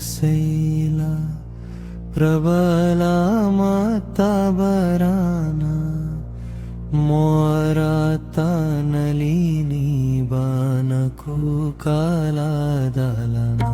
सैला प्रबला माता बराना मोराता नलिनी बानको काला दलना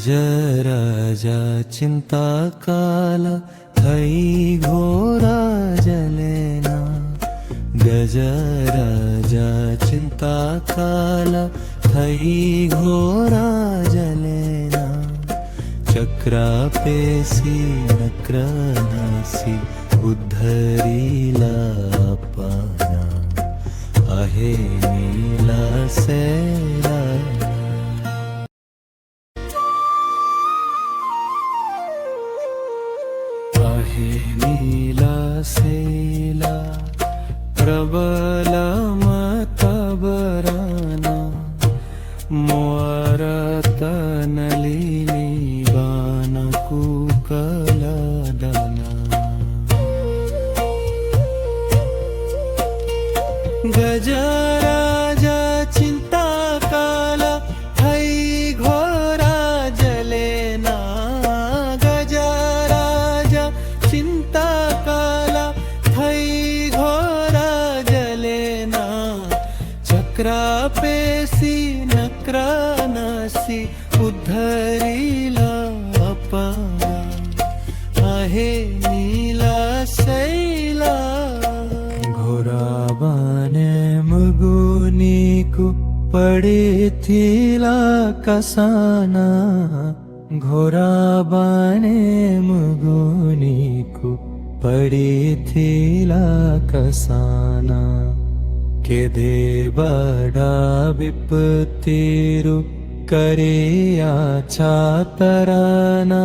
गजराजा चिंता काला थई घोरा जलेना गजराजा चिंता काला थई घोरा जलेना चक्रा पेसी नक्रनासी उद्धरीला पाना आहे नीला सेला नीला सेला प्रबला माता बराना मोराता नलिनी बानको काला दलना गजराजा चिंता काला थई घोरा जलेना चिंता काला थई घोरा जलेना चक्रा पेसी नक्रानासी उद्धरीला पाना आहे नीला सैला घोरा बाने मुगुनीकु पड़े थीला कसाना घोरा बाने मुगुनीकु पड़ी थीला कसाना के दे बड़ा विपत्तिरु करे आछा तराना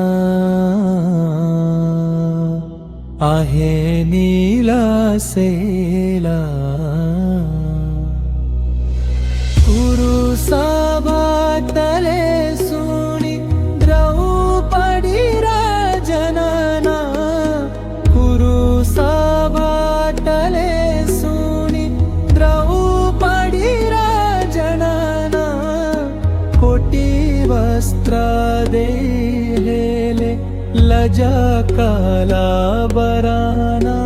आहे नीला सेला कुरु सभातले सुनी द्रौपदी राजनना कुरु सभातले सुनी द्रौपदी राजनना कोटी वस्त्र देले लजा काला बराना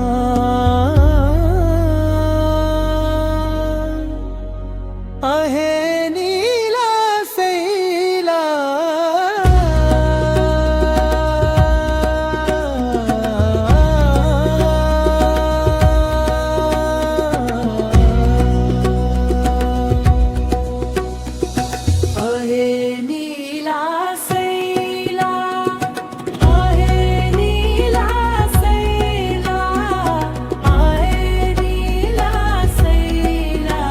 आहे नीला सैला आहे नीला सैला आहे नीला सैला आहे नीला सैला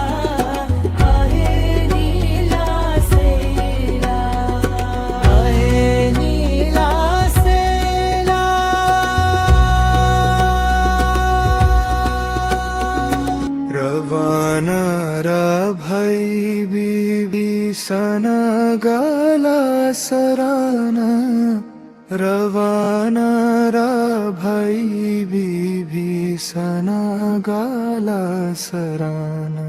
आहे नीला सैला आहे नीला सेला रवाना भई बिभीषण गाला सराना रवाना भई बिभीषण गाला सराना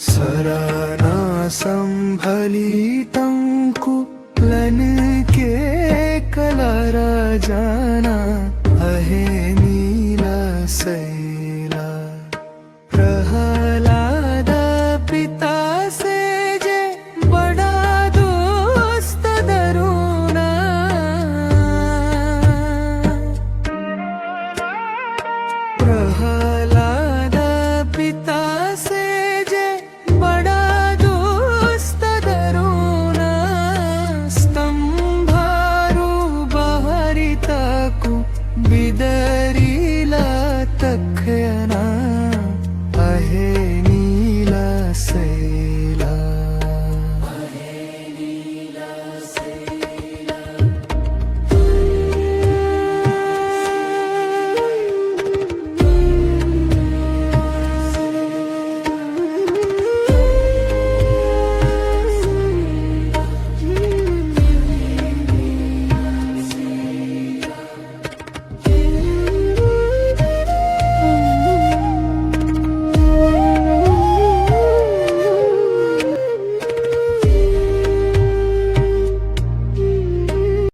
सराना संभलितं लन के कला राजाना आहे नीला सैला